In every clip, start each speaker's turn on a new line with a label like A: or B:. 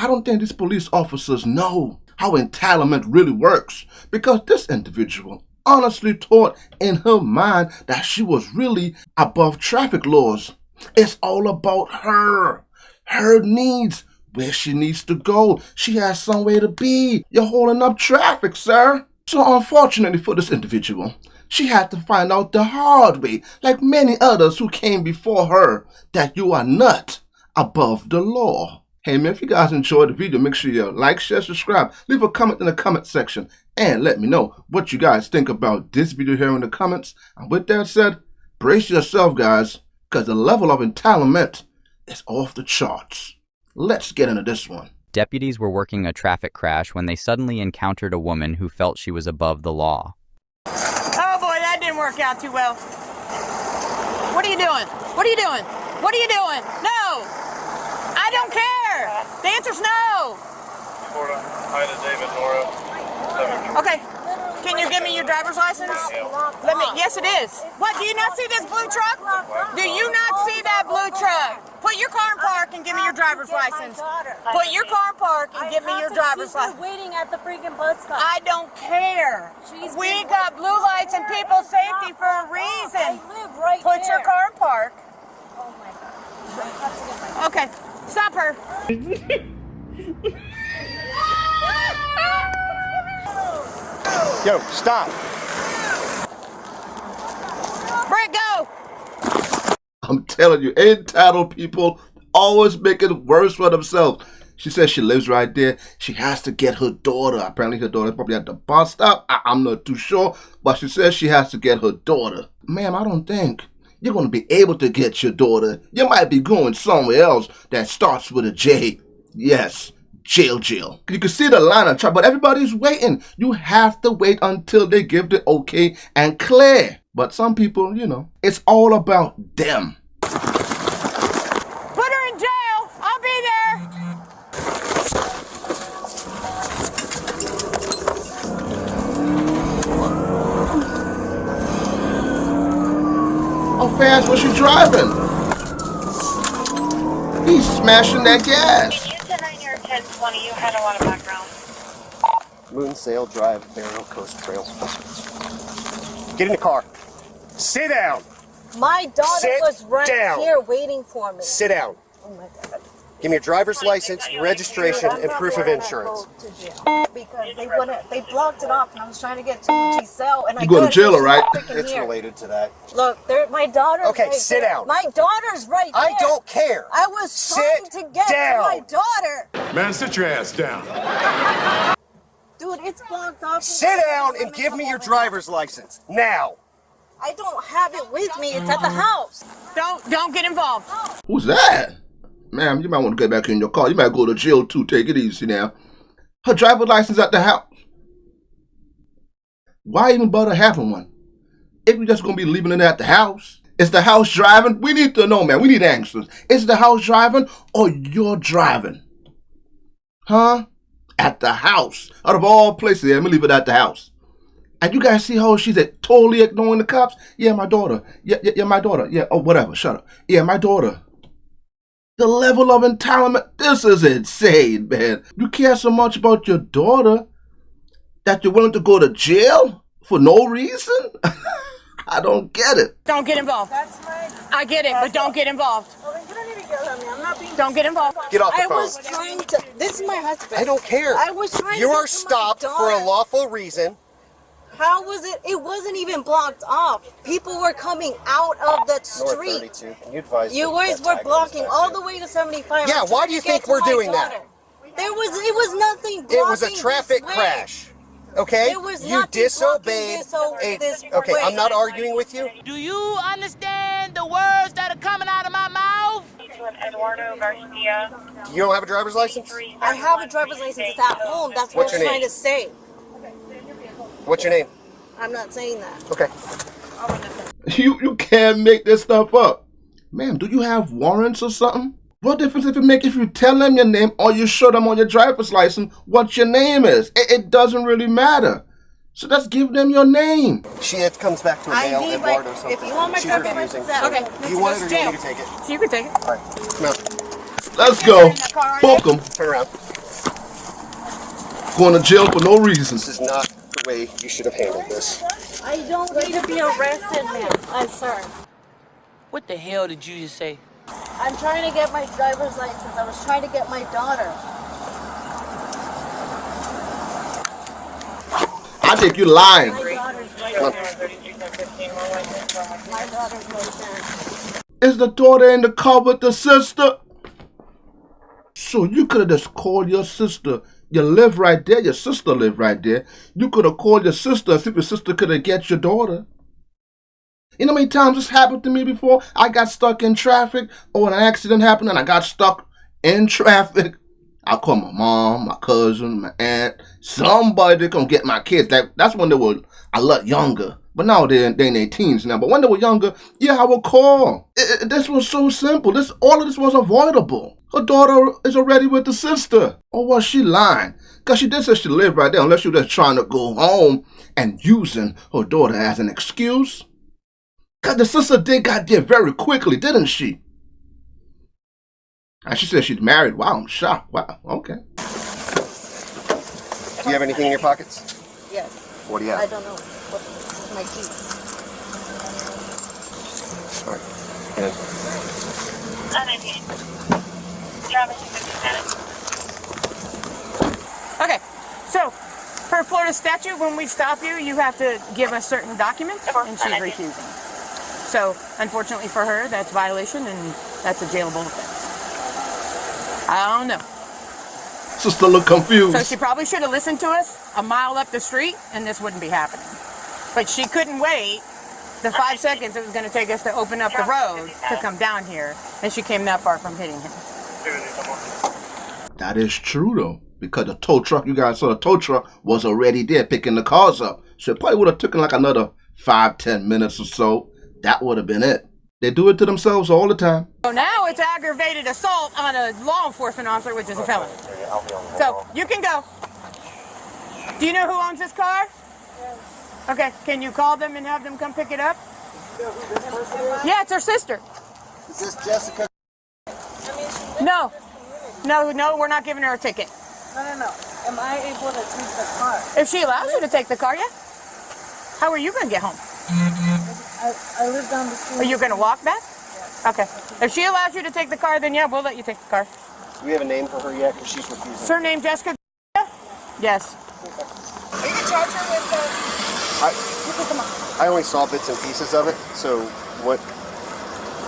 A: I don't think these police officers know how entitlement really works, because this individual honestly thought in her mind that she was really above traffic laws. It's all about her needs, where she needs to go. She has somewhere to be. You're holding up traffic, sir. So unfortunately for this individual, she had to find out the hard way, like many others who came before her, that you are not above the law. Hey man, if you guys enjoyed the video, make sure you like, share, subscribe, leave a comment in the comment section, and let me know what you guys think about this video here in the comments. And with that said, brace yourself guys, because the level of entitlement is off the charts. Let's get into this one.
B: Deputies were working a traffic crash when they suddenly encountered a woman who felt she was above the law.
C: Oh boy, that didn't work out too well. What are you doing? What are you doing? What are you doing? No! I don't care! The answer's no!
D: Ida David, Nora.
C: Okay. Can you give me your driver's license? Let me. Yes, it is. What? Do you not see this blue truck? Do you not see that blue truck? Put your car in park and give me your driver's license. Put your car in park and give me your driver's license.
E: Waiting at the freaking bus stop.
C: I don't care. We got blue lights and people's safety for a reason.
E: I live right
C: Put
E: there.
C: your car in park.
E: Oh my God. I have to get my...
C: Okay. Stop her.
D: Yo, stop.
C: Britt, go.
A: I'm telling you, entitled people always make it worse for themselves. She says she lives right there. She has to get her daughter. Apparently her daughter is probably at the bus stop. I'm not too sure, but she says she has to get her daughter. Ma'am, I don't think you're going to be able to get your daughter. You might be going somewhere else that starts with a J. Yes, jail. You can see the line of traffic, but everybody's waiting. You have to wait until they give the okay and clear. But some people, you know, it's all about them.
C: Put her in jail. I'll be there.
A: How fast was she driving? He's smashing that gas.
F: Can you 10-9 your 1020? You had a lot of background.
D: Moonsail Drive, Barrow Coast Trail. Get in the car. Sit down.
E: My daughter
D: Sit
E: was right
D: down.
E: here waiting for me.
D: Sit down.
E: Oh my God.
D: Give me your driver's license, registration, and proof of insurance.
E: To jail because they blocked it off, and I was trying to get to Giselle, and I
A: You go to jail, all right?
D: It's related to that.
E: Look, my daughter.
D: Okay,
E: right
D: sit
E: there.
D: down.
E: My daughter's right there.
D: I don't care.
E: I was trying to get to my daughter.
G: Man, sit your ass down.
E: Dude, it's blocked off.
D: Sit down and give me your driver's license now.
E: I don't have it with me. It's at the house.
C: Don't get involved.
A: Who's that? Ma'am, you might want to get back in your car. You might go to jail too. Take it easy now. Her driver's license at the house. Why even bother having one? If you're just going to be leaving it at the house. Is the house driving? We need to know, man. We need answers. Is the house driving or you're driving? Huh? At the house. Out of all places, let me leave it at the house. And you guys see how she's totally ignoring the cops? Yeah, my daughter. Yeah, my daughter. Yeah, oh, whatever. Shut up. Yeah, my daughter. The level of entitlement, this is insane, man. You care so much about your daughter that you're willing to go to jail for no reason? I don't get it.
C: Don't get involved. I get it, but don't get involved.
E: You don't need to yell at me. I'm not being.
C: Don't get involved.
D: Get off the
E: I
D: phone.
E: was trying to. This is my husband.
D: I don't care.
E: I was trying
D: You
E: to.
D: are
E: get to
D: stopped
E: my
D: for a
E: daughter.
D: lawful reason.
E: How was it? It wasn't even blocked off. People were coming out of that
D: North
E: street.
D: 32. Can you advise
E: You
D: that
E: guys
D: that
E: were
D: tag
E: blocking
D: goes
E: all
D: back
E: the
D: to?
E: way to 75.
D: Yeah,
E: I'm
D: why
E: trying
D: do you
E: to get
D: think
E: to
D: we're
E: my
D: doing that?
E: daughter. It was nothing blocking
D: It was a traffic
E: this way.
D: crash. Okay?
E: It was
D: You
E: nothing
D: disobeyed.
E: blocking this
D: Okay,
E: way.
D: I'm not arguing with you.
C: Do you understand the words that are coming out of my mouth?
F: Eduardo Garcia.
D: You don't have a driver's license?
E: I have a driver's license. It's at home. That's what
D: What's
E: I'm
D: your
E: trying
D: name?
E: to say.
D: What's your name?
E: I'm not saying that.
D: Okay.
A: You can't make this stuff up. Ma'am, do you have warrants or something? What difference if it make if you tell them your name or you show them on your driver's license what your name is? It doesn't really matter. So just give them your name.
D: It comes back to a male, Eduardo something.
E: If you want my
D: She's
E: driver's
D: refusing.
E: license,
C: Okay.
D: Do you want it or do you want me to take it?
C: So you can take it.
D: All right, come out.
A: Let's go.
C: In the car,
A: Book him.
D: Turn around.
A: Going to jail for no reason.
D: This is not the way you should have handled this.
E: I don't need to be arrested, ma'am. I'm sorry.
G: What the hell did you just say?
E: I'm trying to get my driver's license. I was trying to get my daughter.
A: I think you're lying.
E: My daughter's right there. My daughter's right there.
A: Is the daughter in the car with the sister? So you could have just called your sister. You live right there. Your sister live right there. You could have called your sister and see if your sister could have get your daughter. You know how many times this happened to me before? I got stuck in traffic or an accident happened and I got stuck in traffic. I call my mom, my cousin, my aunt, somebody to come get my kids. That's when they were a lot younger. But now they're in their teens now. But when they were younger, yeah, I would call. This was so simple. All of this was avoidable. Her daughter is already with the sister. Or was she lying? Because she did say she lived right there, unless she was just trying to go home and using her daughter as an excuse. Because the sister did got there very quickly, didn't she? And she said she's married. Wow, I'm shocked. Wow, okay.
D: Do you have anything in your pockets?
E: Yes.
D: What do you have?
E: I don't know. My keys.
D: All right. And
C: Okay, so per Florida statute, when we stop you, you have to give us certain documents, and she's refusing. So, unfortunately for her, that's a violation, and that's a jailable offense. I don't know.
A: Sister look confused.
C: So she probably should have listened to us a mile up the street, and this wouldn't be happening. But she couldn't wait the 5 seconds it was going to take us to open up the road to come down here, and she came that far from hitting him.
A: That is true, though. Because the tow truck, you guys saw the tow truck was already there picking the cars up. So it probably would have taken like another 5-10 minutes or so. That would have been it. They do it to themselves all the time.
C: So now it's aggravated assault on a law enforcement officer, which is a felony. So you can go. Do you know who owns this car? Yes. Okay, can you call them and have them come pick it up? Yeah, it's her sister.
D: is this Jessica?
C: No, we're not giving her a ticket.
E: No. Am I able to take the car?
C: If she allows you to take the car, yeah. How are you going to get home?
E: I live down the street.
C: Are you going to walk back? Yes. Okay. If she allows you to take the car, then yeah, we'll let you take the car.
D: Do we have a name for her yet? Because she's refusing.
C: Is her name Jessica? Yes. Are you going to charge her with
D: I only saw bits and pieces of it, so what?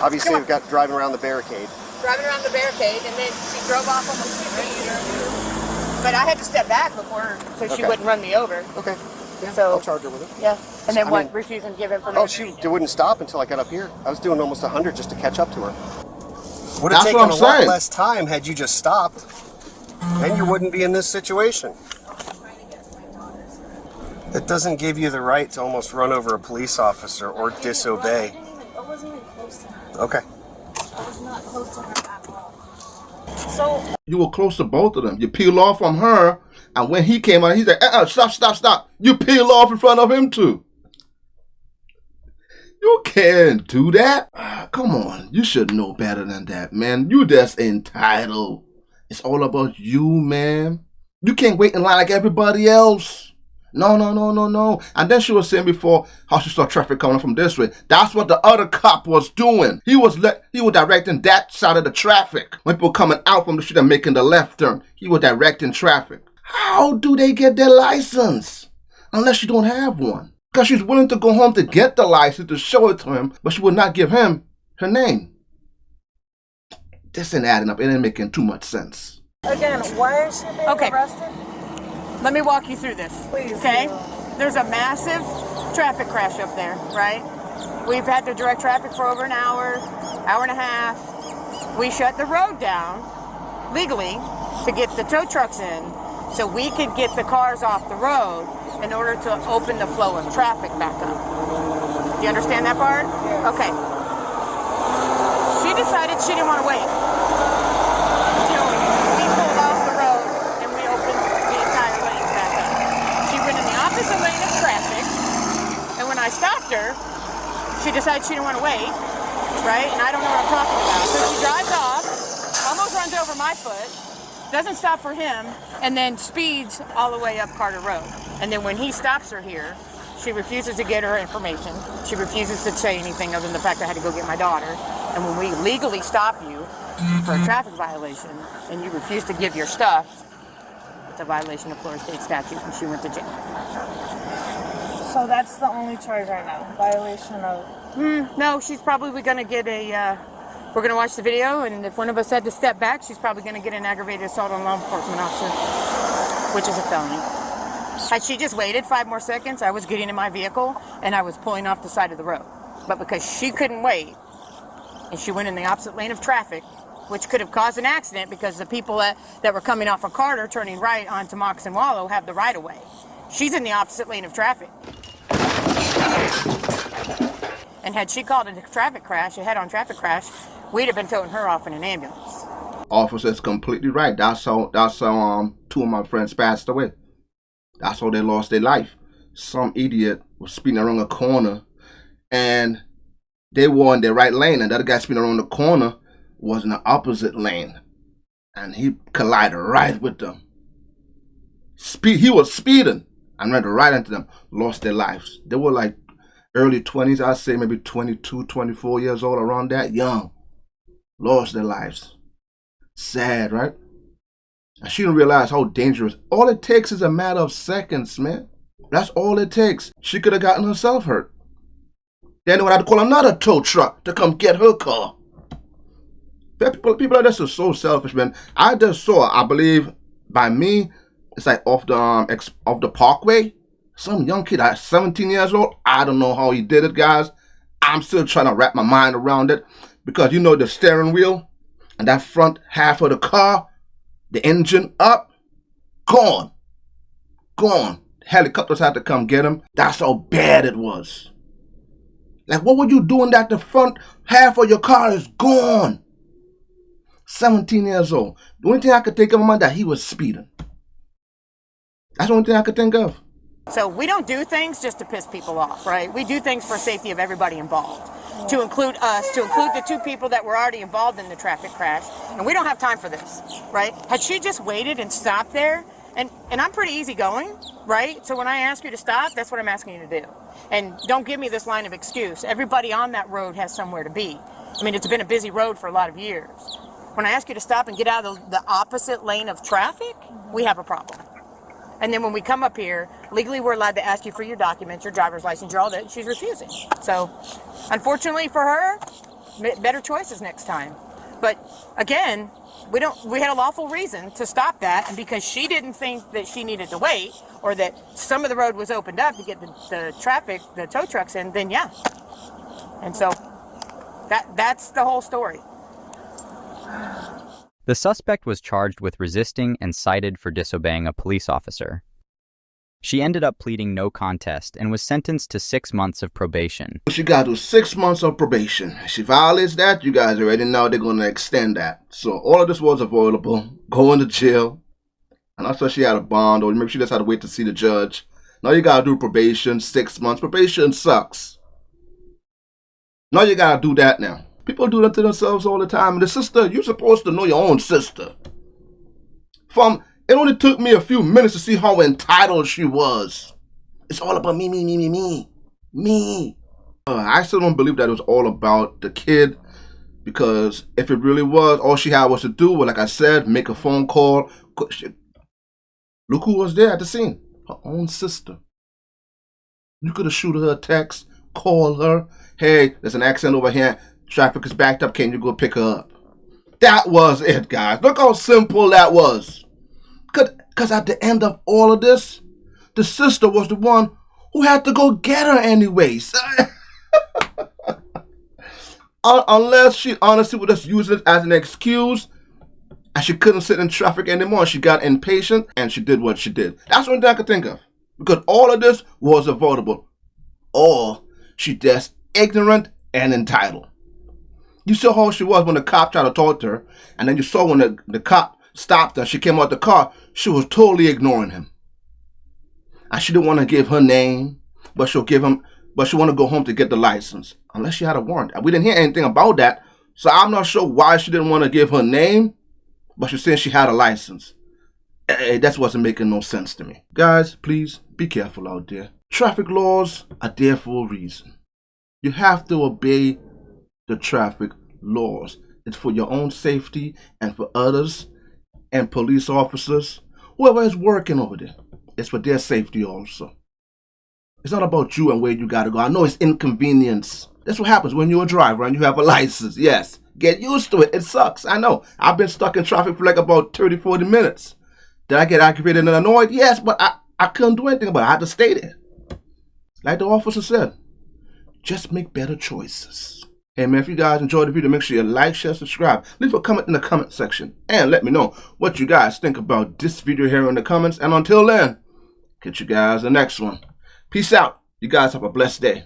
D: Obviously, we've got driving around the barricade.
C: Driving around the barricade, and then she drove off almost 2 feet. But I had to step back before her so she wouldn't run me over.
D: Okay. Yeah,
C: So
D: I'll charge her with it.
C: Yeah. And then
D: I
C: what?
D: mean-
C: Refusing to give information?
D: Oh, she wouldn't stop until I got up here. I was doing almost 100 just to catch up to her. Would have
A: That's
D: taken
A: what I'm
D: a lot
A: saying.
D: less time had you just stopped. Then you wouldn't be in this situation. It doesn't give you the right to almost run over a police officer or disobey.
E: I wasn't even close to her.
D: Okay.
E: I was not close to her at all. So
A: You were close to both of them. You peel off from her, and when he came out, he's like, stop. You peel off in front of him too. You can't do that. Come on, you should know better than that, man. You just entitled. It's all about you, man. You can't wait in line like everybody else. No. And then she was saying before how she saw traffic coming from this way. That's what the other cop was doing. He was directing that side of the traffic. When people coming out from the street and making the left turn, he was directing traffic. How do they get their license? Unless you don't have one. Because she's willing to go home to get the license to show it to him, but she would not give him her name. This ain't adding up. It ain't making too much sense.
E: again, why is she being arrested?
C: Let me walk you through this.
E: Please.
C: Okay? There's a massive traffic crash up there, right? We've had to direct traffic for over an hour and a half. We shut the road down legally to get the tow trucks in so we could get the cars off the road in order to open the flow of traffic back up. You understand that part?
E: Yes.
C: Okay. She decided she didn't want to wait. So we pulled off the road and we opened the entire lanes back up. She went in the opposite lane of traffic, and when I stopped her, she decided she didn't want to wait, right? And I don't know what I'm talking about. So she drives off, almost runs over my foot, doesn't stop for him, and then speeds all the way up Carter Road. And then when he stops her here, she refuses to get her information. She refuses to say anything other than the fact I had to go get my daughter. And when we legally stop you for a traffic violation and you refuse to give your stuff, it's a violation of Florida state statute, and she went to jail.
H: So that's the only charge right now, violation of...
C: No, she's probably going to get a, we're going to watch the video, and if one of us had to step back, she's probably going to get an aggravated assault on law enforcement officer, which is a felony. Had she just waited 5 more seconds, I was getting in my vehicle, and I was pulling off the side of the road. But because she couldn't wait, and she went in the opposite lane of traffic, which could have caused an accident because the people that were coming off of Carter turning right onto Moccasin Wallow have the right-of-way. She's in the opposite lane of traffic. And had she called it a traffic crash, a head-on traffic crash, we'd have been towing her off in an ambulance.
A: Officer's completely right. That's how 2 of my friends passed away. That's how they lost their life. Some idiot was speeding around a corner, and they were in their right lane, and the other guy speeding around the corner was in the opposite lane, and he collided right with them. He was speeding and ran right into them, lost their lives. They were like early 20s, I'd say maybe 22, 24 years old, around that, young. Lost their lives. Sad, right? And she didn't realize how dangerous. All it takes is a matter of seconds, man. That's all it takes. She could have gotten herself hurt. Then they would have to call another tow truck to come get her car. People like this are so selfish, man. I just saw, I believe, by me, it's like off the parkway. Some young kid, 17 years old. I don't know how he did it, guys. I'm still trying to wrap my mind around it. Because you know the steering wheel and that front half of the car, the engine up, gone. Gone. Helicopters had to come get him. That's how bad it was. Like, what were you doing that the front half of your car is gone? 17 years old. The only thing I could think of is that he was speeding. That's the only thing I could think of.
C: So we don't do things just to piss people off, right? We do things for safety of everybody involved. To include us, to include the 2 people that were already involved in the traffic crash. And we don't have time for this, right? Had she just waited and stopped there, and I'm pretty easygoing, right? So when I ask you to stop, that's what I'm asking you to do. And don't give me this line of excuse. Everybody on that road has somewhere to be. I mean, it's been a busy road for a lot of years. When I ask you to stop and get out of the opposite lane of traffic, we have a problem. And then when we come up here, legally we're allowed to ask you for your documents, your driver's license, your all that. She's refusing. So, unfortunately for her, better choices next time. But again, we had a lawful reason to stop that, and because she didn't think that she needed to wait, or that some of the road was opened up to get the tow trucks in, then yeah. And so that's the whole story.
B: The suspect was charged with resisting and cited for disobeying a police officer. She ended up pleading no contest and was sentenced to 6 months of probation.
A: She got to 6 months of probation. If she violates that, you guys already know they're going to extend that. So all of this was avoidable. Going to jail. And I thought she had a bond, or maybe she just had to wait to see the judge. Now you got to do probation, 6 months. Probation sucks. Now you got to do that now. People do that to themselves all the time. And the sister, you're supposed to know your own sister. It only took me a few minutes to see how entitled she was. It's all about me. Me. I still don't believe that it was all about the kid. Because if it really was, all she had was to do, like I said, make a phone call. Look who was there at the scene. Her own sister. You could have shoot her a text, call her. Hey, there's an accident over here. Traffic is backed up. Can you go pick her up? That was it, guys. Look how simple that was. Because at the end of all of this, the sister was the one who had to go get her anyways. Unless she honestly would just use it as an excuse and she couldn't sit in traffic anymore. She got impatient and she did what she did. That's what I could think of. Because all of this was avoidable. Or she just ignorant and entitled. You saw how she was when the cop tried to talk to her, and then you saw when the cop stopped her, she came out the car, she was totally ignoring him. And she didn't want to give her name, but she want to go home to get the license, unless she had a warrant. We didn't hear anything about that, so I'm not sure why she didn't want to give her name, but she's saying she had a license. That wasn't making no sense to me. Guys, please be careful out there. Traffic laws are there for a reason. You have to obey the traffic laws. It's for your own safety and for others and police officers, whoever is working over there. It's for their safety also. It's not about you and where you gotta go. I know it's inconvenience. That's what happens when you're a driver and you have a license. Yes, get used to it. It sucks. I know. I've been stuck in traffic for like about 30, 40 minutes. Did I get aggravated and annoyed? Yes, but I couldn't do anything about it. I had to stay there. Like the officer said, just make better choices. Hey man, if you guys enjoyed the video, make sure you like, share, subscribe. Leave a comment in the comment section. And let me know what you guys think about this video here in the comments. And until then, catch you guys in the next one. Peace out. You guys have a blessed day.